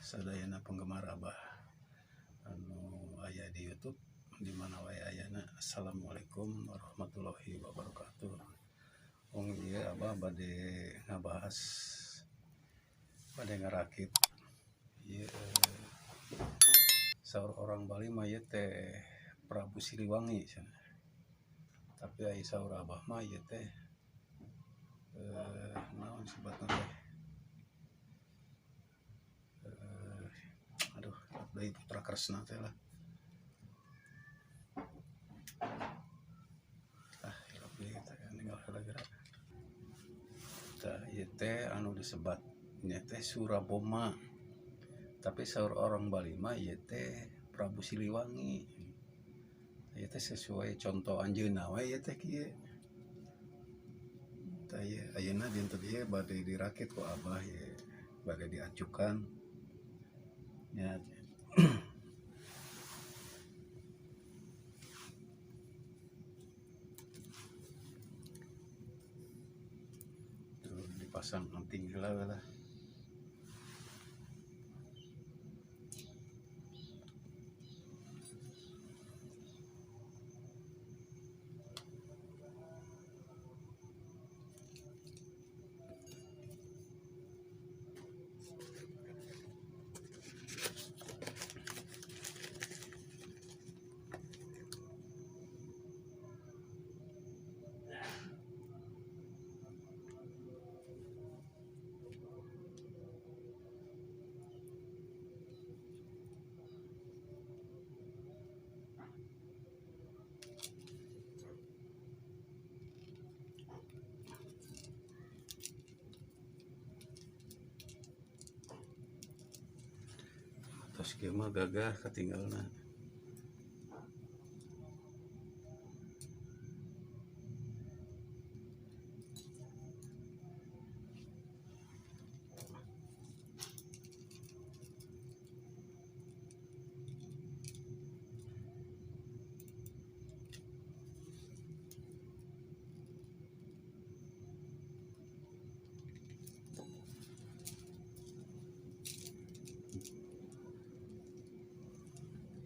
sadayana penggemar Abah anu aya di YouTube di mana wae ayana. Assalamualaikum warahmatullahi wabarakatuh. Wong ieu Abah bade ngabahas bade ngarakit ieu saur orang Bali mah ieu teh Prabu Siliwangi cenah. Tapi ai saur Abah mah ieu teh naon sebatna teh? Dari Putra Kresna teh lah. Ieu teh anu disebat nya teh Suraboma. Tapi saur orang Bali mah ieu teh Prabu Siliwangi. Ieu teh sesuai contoh anjeunna we ieu teh kieu. Tah ieu ayeuna dinten ieu bade dirakit ku Abah ieu bade diajukan. Ya dipasang anting heula lah. Tos kieu mah gagah katinggalna.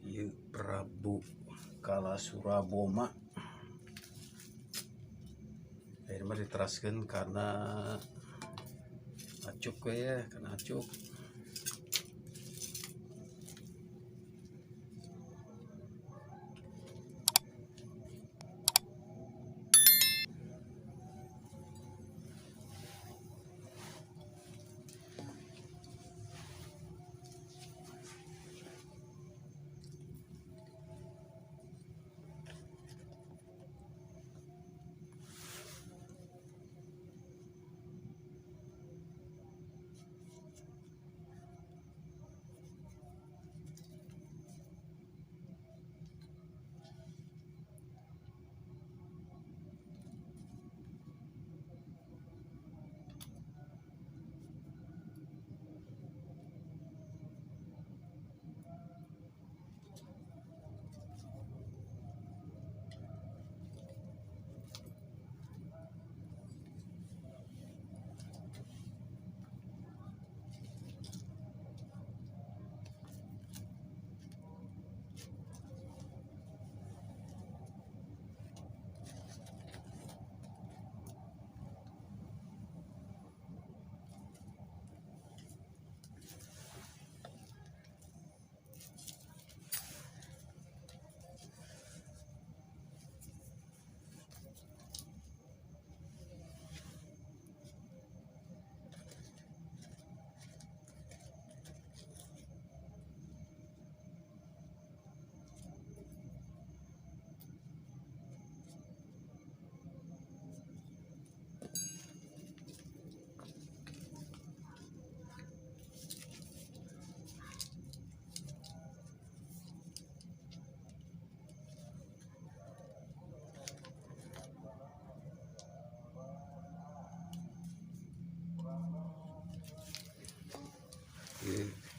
Ieu Prabu Kala Suraboma. Ayeuna mah diteraskeun karena acuk we ya, kana acuk.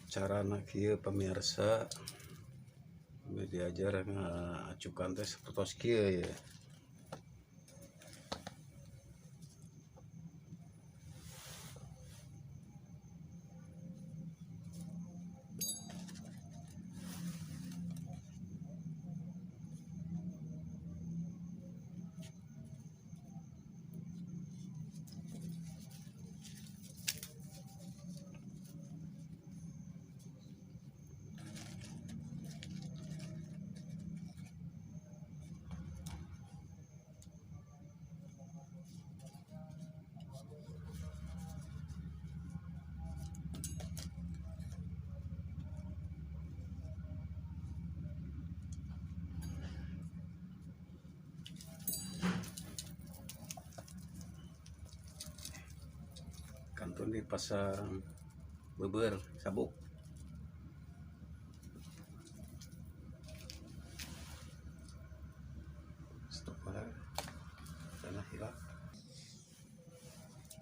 Carana kieu pemirsa diajar ngacukan teh sapertos kieu ya. dipasang beber sabuk. Stop lah, tanah hilang.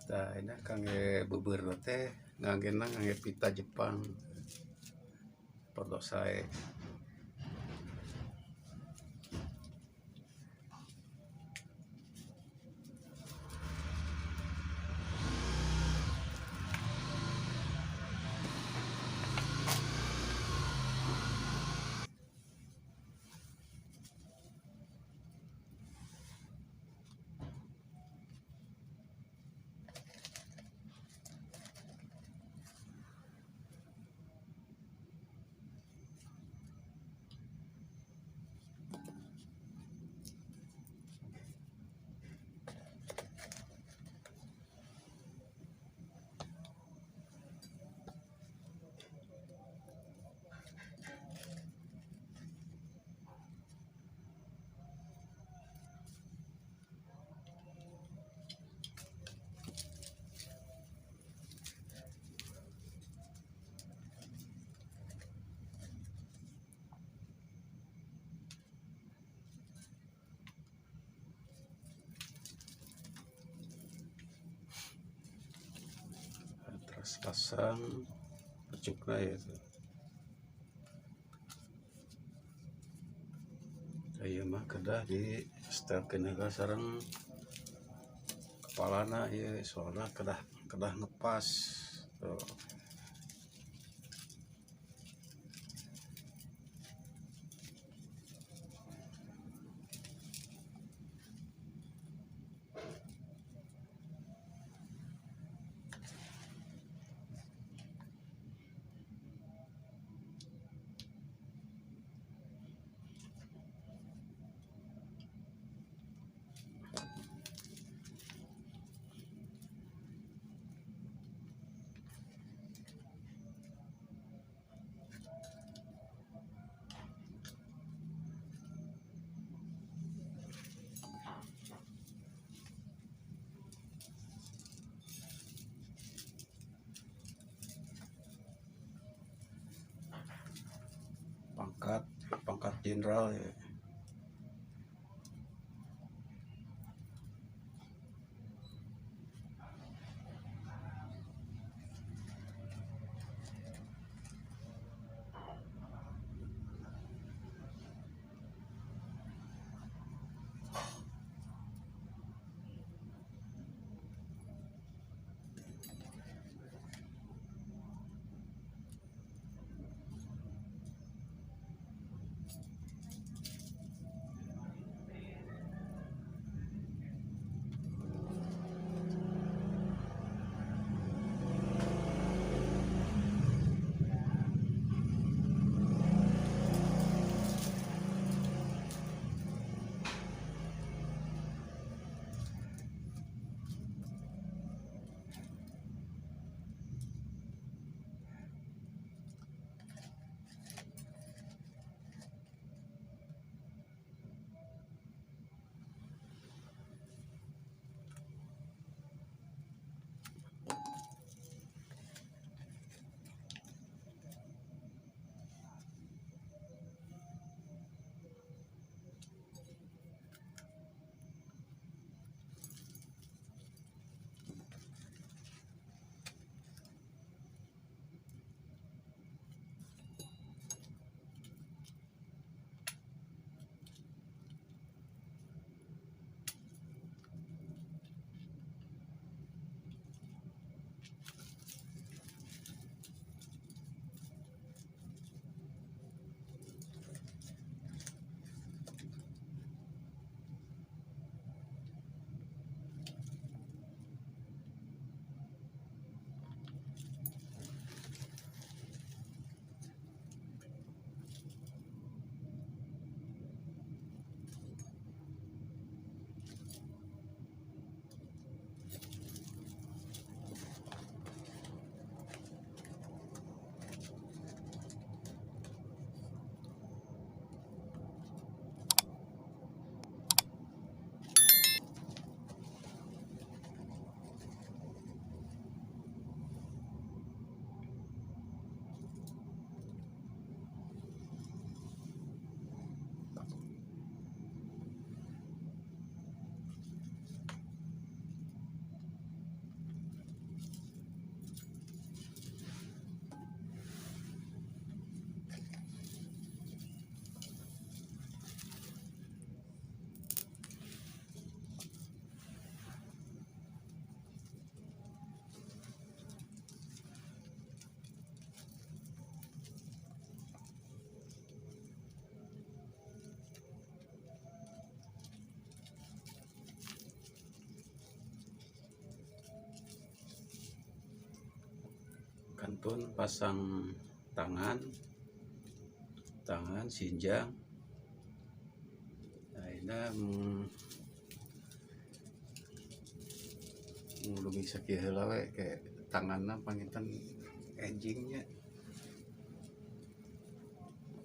Nah, ini kangge beber teh nganggenang ngangge pita Jepang. Pada saya terus pasang pecukna ya. Saya mah kedah di setelkeun heula sareng kepalana ya, soalnya kedah ngepas tuh. Pangkat jenderal ya. kantun pasang tangan sinjang. Nah ini ngulungi sakieu heula we ke tanganna panginten enjingnya.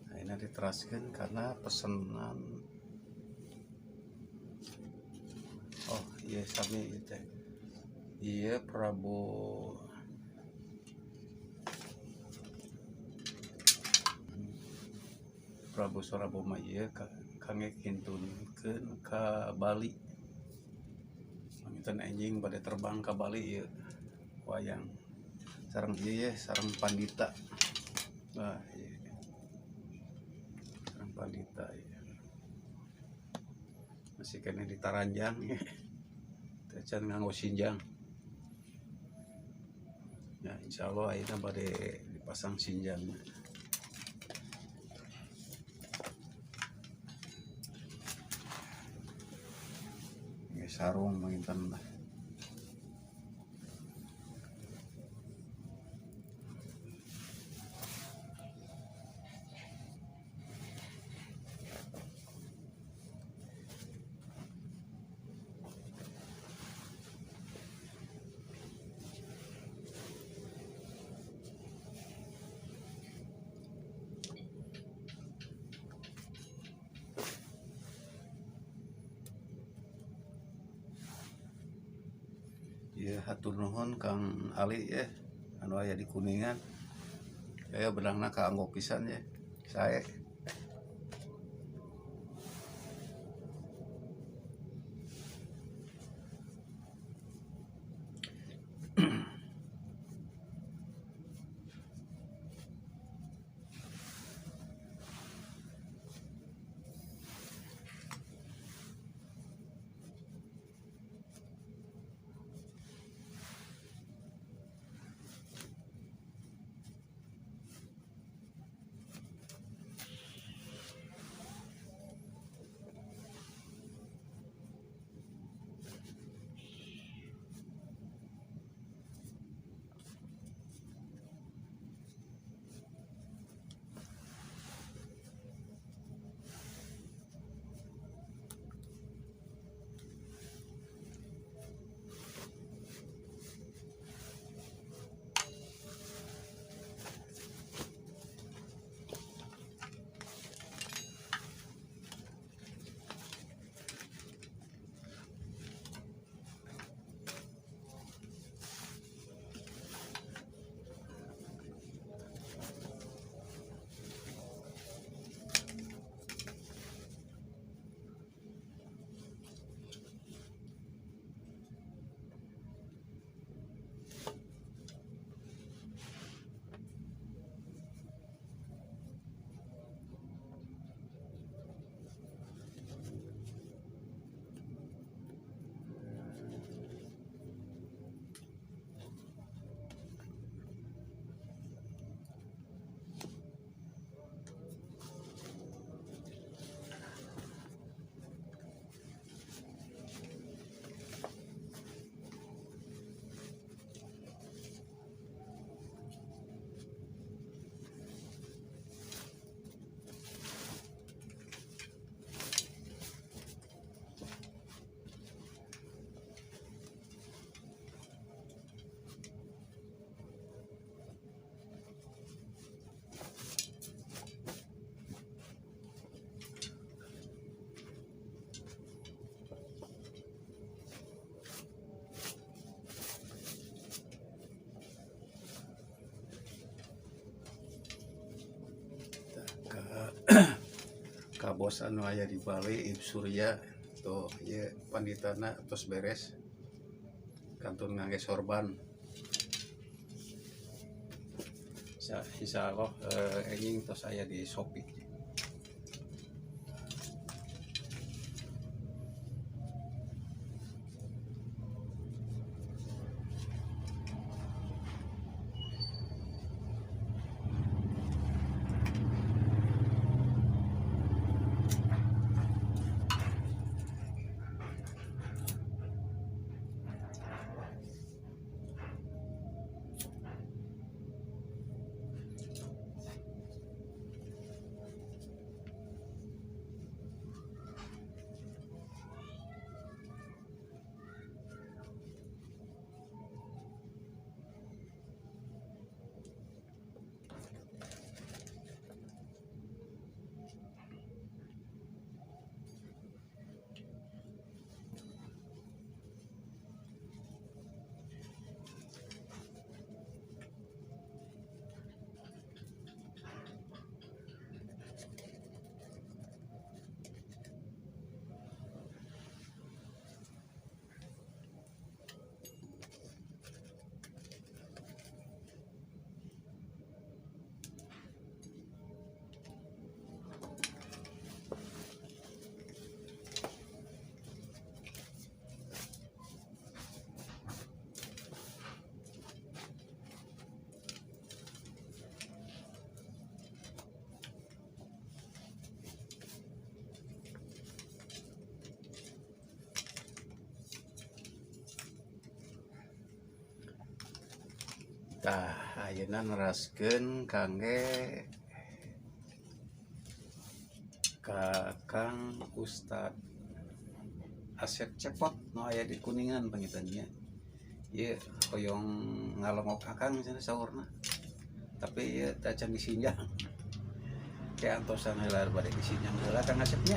Nah ini diteraskeun karena pesenan. Oh iya sami itu. Iya Prabu Soraboma ieu kangge kintunkeun ka Bali. Panginten enjing bade terbang ka Bali ieu wayang. Sareng ieu sareng Pandita. Nah, iya. Sareng Pandita ieu. Masih kene ditaranjang ya. Teu can nganggo sinjang. Ya insyaallah ayeuna bade dipasang sinjangna. Sarung manginten lah. Ya hatur nuhun Kang Ali ya, anu aya di Kuningan. Saya benangna kaanggo pisan ya. Sae. Ka bos anu aya di Bali Ibu Surya tuh ya panditana tos beres kantun ngangge sorban. Insyaallah enjing tos aya di Shopee. Tah ayeuna neraskeun kangge Kakang Ustad Asep Cepot nu aya di Kuningan pangitannya. Ieu hoyong ngalongok akang cenah saurna. Tapi ieu teh can disinjang. Ke antosan heula bade disinjang heula Kang Asepnya.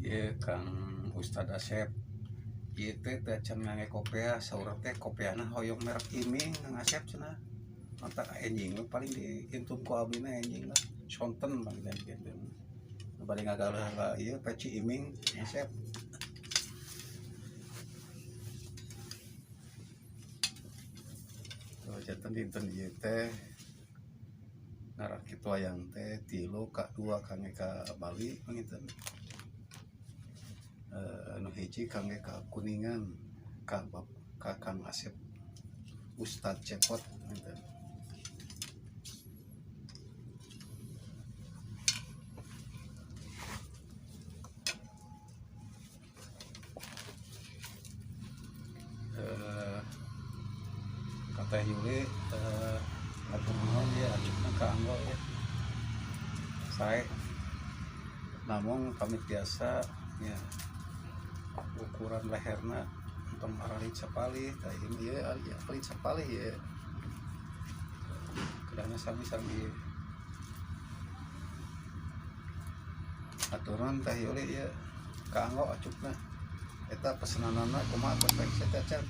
Ye Kang Ustad Asep ieu teh teh can ngangge kopea saur teh kopeana hoyong merek Iming Kang Asep cenah mata enjing paling di intun ku abdina enjing lah sonten paling gitu bari ngagalah ieu peci Iming Asep. Jantan dinten ieu teh ngarakit wayang teh 3 ka 2 kangge ka Bali panginten. Anu hiji kangge ka Kuningan ka Kang Asep Ustad Cepot panginten. Kata Yuli atur nuhun ya acukna ka anggo ya. Sae namun pamit biasa ya ukuran leherna untuk aralit sapali tah ieu ya aralit sapali ya kedana sami-sami aturan teh Yuli ya ka anggo acukna eta pesenanana kumaha konteksna teh can.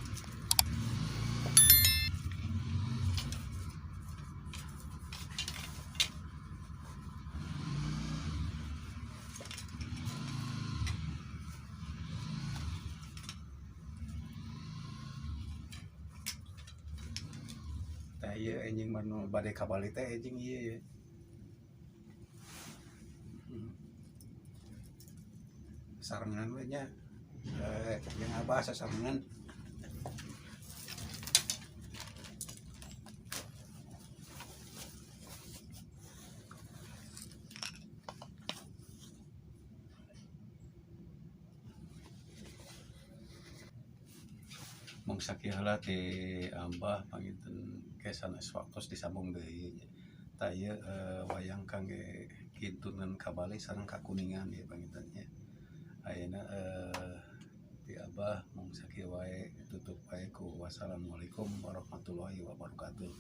Ieu enjing manu bade ka Bali teh enjing ieu ya. Sarengan we nya. Yang abah sasarengan. Mung sakieu heula ti Ambah panginten kesan waktos disambung deui. Tah ieu wayang kangge kintunan ka Bali sareng ka Kuningan ya panginten nya. Ayeuna ti Abah mung sakieu wae tutup wae ku wassalamualaikum warahmatullahi wabarakatuh.